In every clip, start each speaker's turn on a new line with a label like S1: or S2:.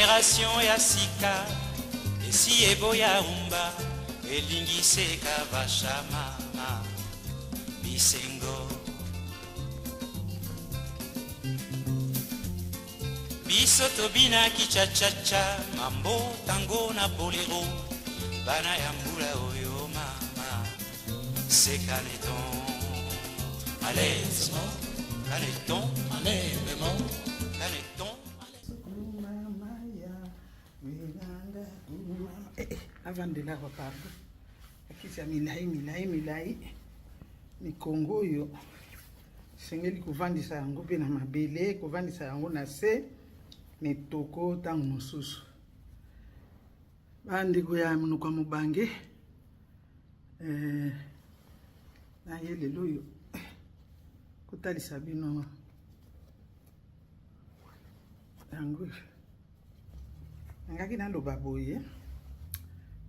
S1: génération ya sika esi eboya umba elingise bashama bisengo biso tobina kichachacha mambo tango na bolero bana ya mbula oyo mama c'est caneton allez caneton allez maman caneton
S2: avandela kwa pardo akisa milai mikongo oyo sengeli kuvandisa yango pe na mabele kuvandisa yango na se metoko tango mosusu bandeko ya munoko mubange na ye lelo oyo kotalisa bino yango ngaki naloba boye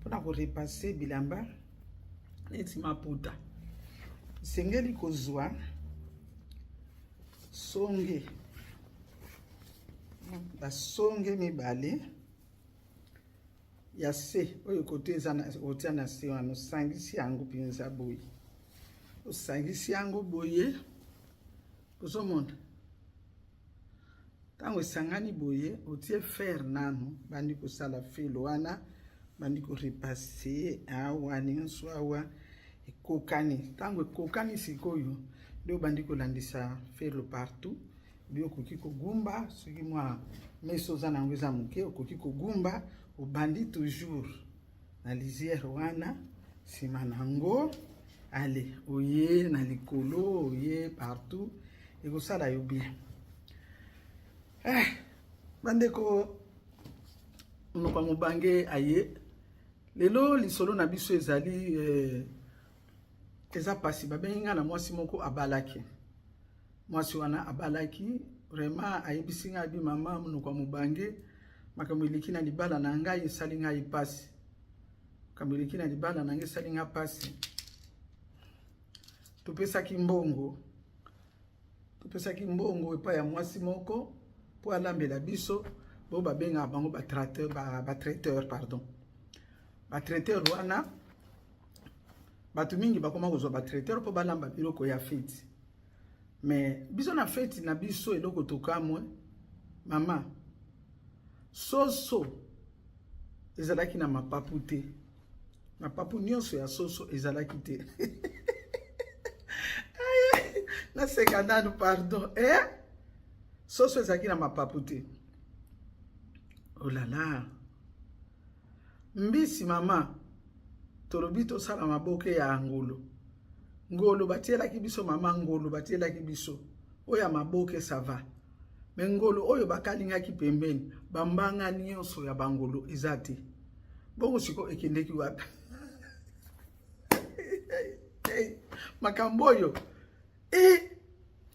S2: mpona korepase bilamba neti maputa sengeli kozwa songe basonge mibale ya se oyo kote otia na se wana osangisi yango mpenza boye osangisi yango boye ozomona ntango esangani boye otie fer nano bandi kosala felo wana bandi korepase awa nyonso awa ekokani ntango ekokani sikoyo nde bandi kolandisa felo partout bio okoki kogumba soki mwa meso oza nango eza moke okoki kogumba obandi toujours na lisière wana nsima nango ale oye na likolo oye partout ekosala yo bien bandeko monoko ya mobange aye lelo lisolo na biso ezali eza pasi babengi nga na mwasi moko abalaki mwasi wana abalaki vraiment ayebisi nga abi mama monoko ya mobange makambo eleki na libala na ngai esali ngai pasi makambo eleki na libala na ngai esali nga pasi topesaki mbongo epai ya mwasi moko po alambela biso bo babenga bango batraiteur pardon batraiteur wana bato mingi bakoma kozwa batraiteur po balamba biloko ya feti mais biso na feti na biso eloko tokamwe mama soso ezalaki na mapapu te mapapu nyonso ya soso ezalaki te naseka nanu pardon soso ezalaki na mapapu te olala mbisi mama tolobi tosala maboke ya ngolo batielaki biso mama ngolo batielaki biso oyo maboke sava me ngolo oyo bakalingaki pembeni bambanga nyonso ya bangolo eza te bongo siko ekendeki wapi makambo oyo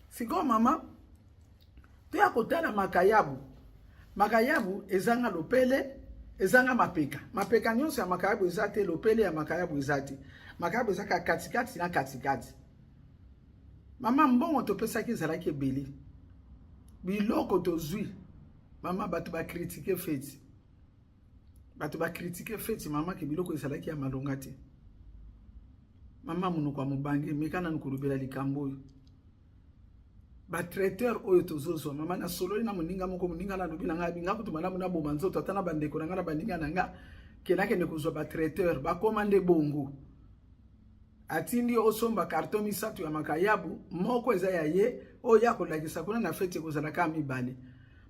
S2: siko mama toya kotala makayabu ezanga lopele ezanga mapeka nyonso ya makayabu eza te lopele ya makayabu eza te makayabu ezaka katikati na katikati mama mbongo topesaki ezalaki ebele biloko tozwi mama bato bakritike feti mama ke biloko ezalaki ya malonga te mama monoko ya mobange mekana nukolobela likambo oyo batraiteur oyo tozozwa mama na sololi na moninga moko moninga na lobi na ngai binga kutu malamu na boma nzoto ata na bandeko na nga na baninga na nga kenakende kozwa batraiteur bakoma nde bongo atindi osomba karton misato ya makayabu moko eza ya ye oyo ya kolakisa kuna na feti ekozalaka mibale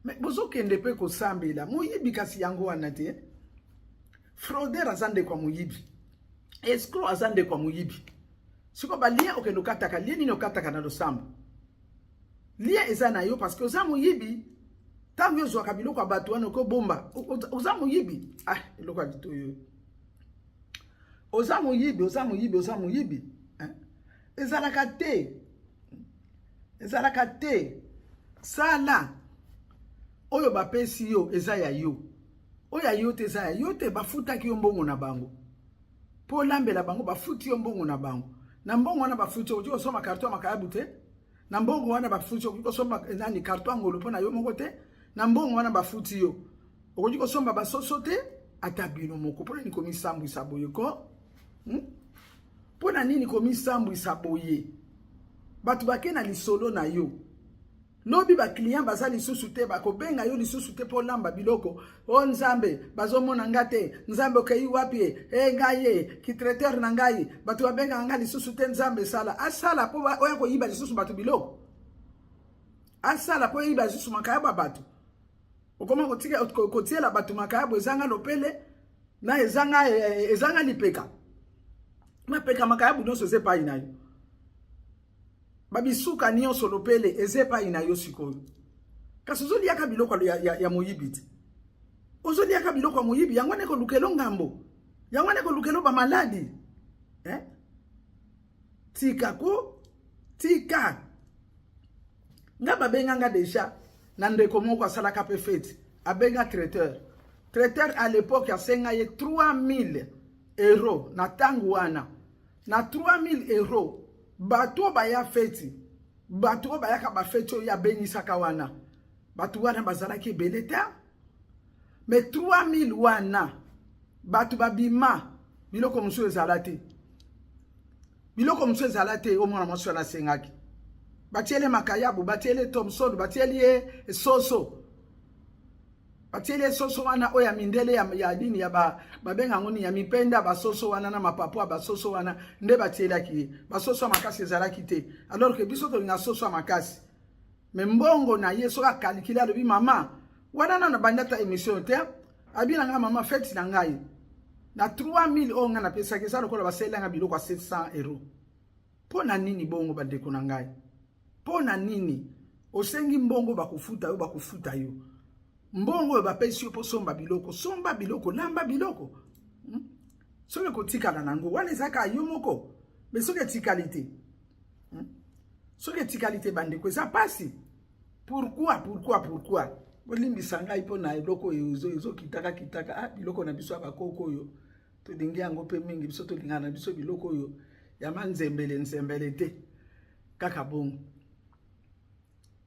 S2: me bozokende mpe kosambela moyibi kasi yango wana te frauder aza ndeko ya moyibi escroc aza ndeko ya moyibi siko balia okende okataka lie nini okataka na losambo lia eza na yo parce que oza moyibi tango ozwaka biloko ya bato wana okobomba oza moyibi eloko ya litoyo oza moyibi ezalaka te sala oyo bapesi yo eza ya yo oyo ya yo te eza ya yo te bafutaki yo mbongo na bango po lambela bango bafuti yo mbongo na bango na mbongo wana bafuti yo osoma karton makayabu te na mbongo wana bafuti yo osoma nani karton ngolo po na yo moko te na mbongo wana bafuti yo okoki kosomba basoso te ata bino moko mpona nini komisambwisa boye ko mpona nini komisambwisa boye bato bake na lisolo na yo lobi baklient baza lisusu te bakobenga yo lisusu te mpo lamba biloko o nzambe bazomona nga te nzambe okei wapi e ngai ye kitraiteur na ngai bato babengaka nga lisusu te nzambe esala asala mpo oya koyiba lisusu bato biloko asala mpo oyiba lisusu makayabo ya bato okoma kotiela bato makayabo ezanga lopele na ezanga lipeka mapeka makayabo nyonso eza epai na yo babisuka nyonso lopele eza epai na yo sikoyo kasi ozoliaka biloko ya moyibi te ozoliaka biloko ya moyibi yango wana ekolukelo ngambo yango wana ekolukelo bamaladi tika nga babenganga deja na ndeko moko asalaka mpe fete abenga traiteur à l'époque asenga ye 3000 euros na ntango wana na 3000 euros bato baya feti bato bayaka bafeti oyo abenisaka wana bato wana bazalaki ebele te mais 3000 wana bato babima biloko mosusu ezala te omwana mwasi wana asengaki batiele makayabu batiele Thomson batiele soso wana oya mindele ya dini ya babenga ngoni ya mipenda basoso wana na mapapo basoso wana nde batielaki basoso makasi ezalaki te alors que biso tolinga soso makasi mais mbongo na yeso ka calculer alobi mama wana na bandata émission te abina nga mama fête na ngai na 3000 onga na pesa kesa lokola baselanga biloko 700 euros pona nini bongo bandeko na ngai pona nini osengi mbongo bakufuta yo mbongo bapesi yo po somba biloko lamba biloko soki kotikala nango wana ezaka yo moko mais soki etikalité bandeko eza pasi pourquoi bolimbisa ngai mpo na eloko oyo ezokitaka biloko na biso ya bakoko oyo tolingi yango mpe mingi biso tolingana na biso biloko oyo ya manzembele te kaka bongo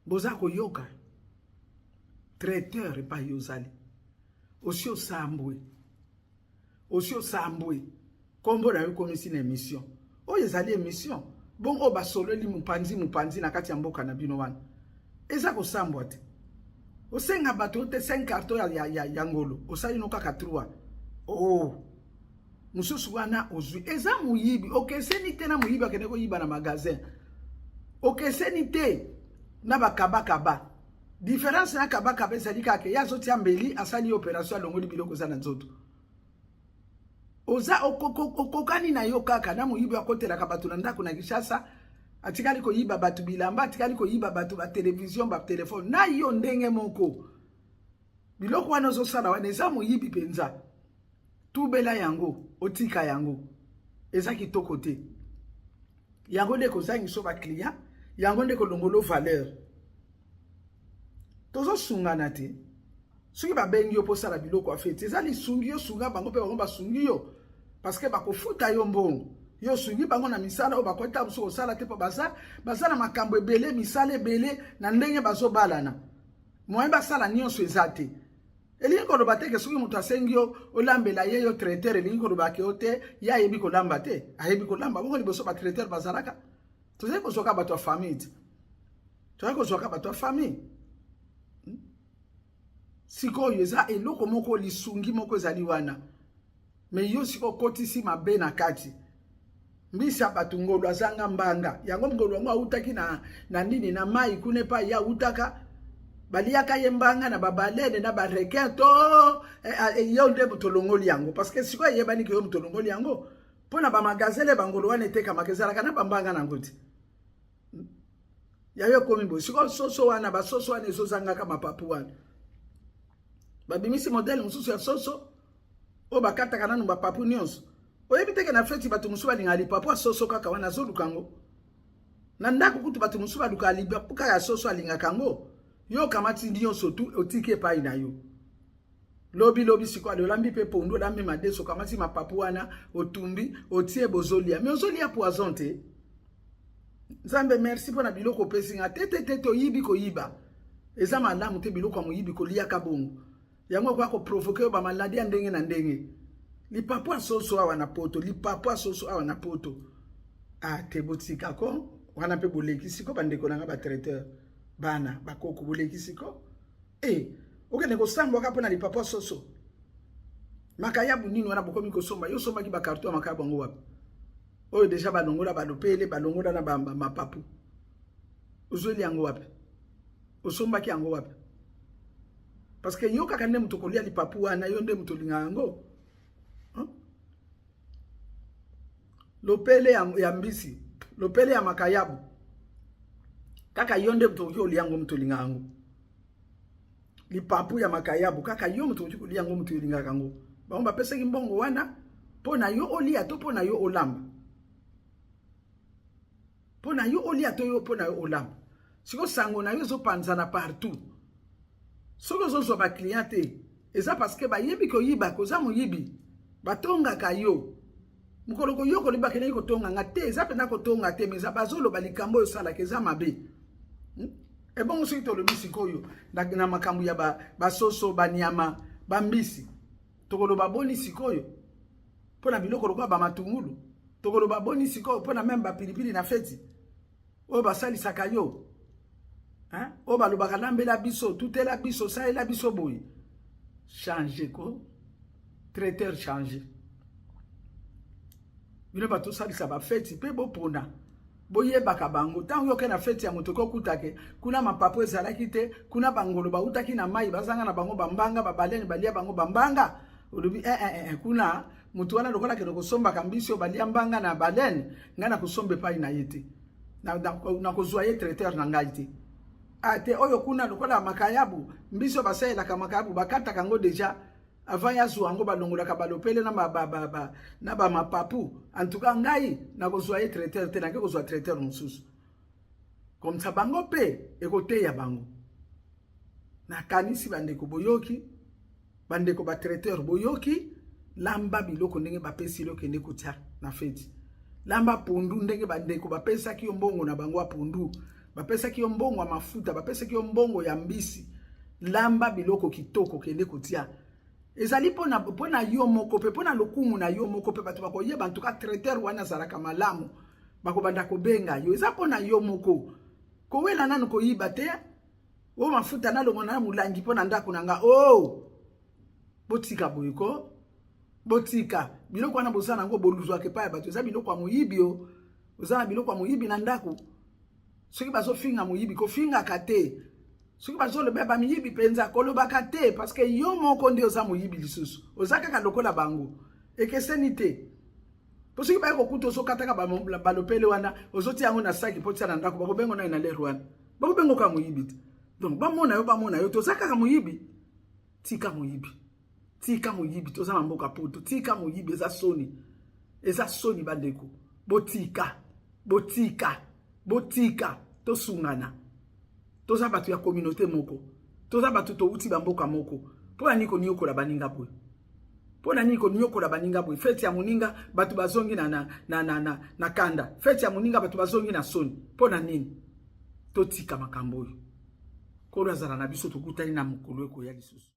S2: boza koyoka traiteur epai yozali osi osambwe kombo na yo komisi na émission oyo ezali émission bongo basololi mopanzi na kati ya mboka na bino wana eza kosambwa te osenga bato te 5 carton ya ngolo osali no kaka 3 mosusu wana ozwi eza moyibi okeseni te na moyibi akende koyiba na magasin okeseni te na bakabakaba différence na kabakaba ezali kaka ya zotia mbeli asali opération alongoli biloko za na nzoto oza okokani na yo kaka na moyibi akotelaka bato na ndako na Kinshasa atikali koyiba bato bilamba atikali koyiba bato ba télévision ba téléphone na yo ndenge moko biloko wana ozosala wana eza moyibi penza tubela yango otika yango eza kitoko te yango nde kozangiso ba client yango nde kolongolo valeur tozo sungana te soki babengi yo posala biloko afeti eza lisungi yo sunga bango mpe bango basungi yo parce que bakofuta yo mbongo yo sungi bango na misala oyo bakweta buso kosala te mpo baza na makambo ebele misala ebele na ndenge bazobalana moyen basala nyonso eza te elingi koloba te ke soki moto asengi yo olambela ye yo traiteur elingi koloba ke yo te ye ayebi kolamba te ayebi kolamba bongo liboso batraiteur bazalaka tozali kozwaka bato ya famille sikoyo eza eloko moko lisungi moko ezali wana me yo siko kotisi mabe na kati mbisa bato ngolo azanga mbanga yango ngolo yango autaki na nini na mai kune pa ya utaka baliaka ye mbanga na babalene na barequin to yo nde mutolongoli yango parce que siko yebani ke yo mutolongoli yango pona ba magazele bangolo wana eteka makezala kana bambanga na ngoti ya yo komi bo siko soso wana basoso wana ezozanga kama papu wana babimisi modèle mususu ya soso o bakataka nanu bapapu nyonso oyebi teke na feti bato mususu balinga lipapu ya soso kaka wana azoluka ngo na ndako kutu bato mususu baluka lipapu kaka ya soso alingaka ngo yo kamati nyonso tu otiki epai na yo lobi siko adolambi mpe pondu olambi madeso kamati mapapu wana otumbi otie bozolia me ozolia poison te nzambe merci mpona biloko opesi nga te toyibi koyiba eza malamu te biloko ya moyibi koliaka bongo yango kwa ko provoquer ba maladi ya ndenge na ndenge. Lipapu asoso awa na poto, lipapu asoso awa na poto. Ah, te botika ko wana pe bolekisi ko bandeko nanga ba traiteur bana bakoko bolekisi ko. Okende ko sambwa ka pona lipapu asoso. Makayabu nini wana bokomi ko somba yo somba ki ba carton makayabu ngo wapi. Oyo deja balongola balopele balongola na bamba mapapu. Uzweli yango wapi? Osomba ki yango wapi? Parce que yo kaka nde muto kolia lipapu wana yo nde muto linga yango. Lopele ya mbisi, lopele ya makayabu. Kaka yo nde muto kolia yango muto linga yango. Lipapu ya makayabu kaka yo muto kolia yango muto linga yango. Ba pesa ki mbongo wana pona yo olia to pona yo olamba. Pona yo olia to yo pona yo olamba. Siko sango na yo zo panzana partout. Soko zo ba cliente. Eza parce que ba yebi ko yiba ko za mo yibi. Batonga ka yo. Mukolo ko yo ko liba kene ko tonga ngate eza pena ko tonga te meza bazolo balikambo yo sala ke za mabe. E bon so to le misiko yo na makambu ya ba soso ba nyama ba mbisi. Tokolo ba boni sikoyo. Pona biloko lokwa ba matungulu. Tokolo ba boni sikoyo pona memba pilipili na feti. O ba sali sakayo. O ba lobaka lambela biso, tutela biso, saela biso boy. Changer ko. Traiteur changer. Bino ba to sali sa ba feti pe bo pona. Boye baka bango tango yo ke na feti ya motoko kutake kuna mapapo ezalaki te kuna bangolo ba utaki na mai bazanga na bango bambanga babaleni balia bango bambanga olobi kuna mutu wana lokola ke kosomba kambisi balia mbanga na baleni ngana kusombe pai na yete na kozwa ye traiteur na ngai te te oyo kuna lokola makayabu mbiso basela ka makayabu bakata kango deja avant ya zuwa ngo balongola ka balopele na na ba mapapu en tout cas ngai na kozwa ye traiteur te na ke kozwa traiteur mususu comme ça bango pe ekote ya bango na kanisi bandeko boyoki bandeko ba traiteur boyoki lamba biloko ndenge bapesi lo kende kutia na feti lamba pundu ndenge bandeko bapesa ki mbongo na bango pundu bapesa ki mbongo mafuta bapesa ki mbongo ya mbisi lamba biloko kitoko kende kutia ezali pona yo moko pe pona lokumu na yo moko pe batu bakoyeba en tout cas traiteur wana zalaka malamu bakobanda kobenga yo eza pona yo moko kowela nanu koyiba te o mafuta na longo na mulangi pona ndako nanga botika boyiko botika biloko wana bosana ngo boluzwa ke pa batu eza biloko ya moyibi o ozana biloko ya moyibi na ndako soki bazofinga moyibi ko finga kate soki bazolo beba miyibi penza kolobaka te parce que yo moko nde oza moyibi lisusu ozaka ka lokola bango ekeseni te po soki ba ko kuto so kataka balopele wana ozoti yango na saki potisa na ndako bakobengo na leru wana bakobengo ka moyibi te donc bamona yo tozaka ka moyibi tika moyibi toza na mboka poto tika moyibi eza soni bandeko botika tosungana toza batu ya communauté moko toza batu to uti bamboka moko pona niko nyokola baninga boy pona niko nyokola baninga boy feti ya muninga batu bazongi na kanda feti ya muninga batu bazongi na soni pona nini totika makambo yo ko razala na biso tukutani na mukolo eko ya lisusu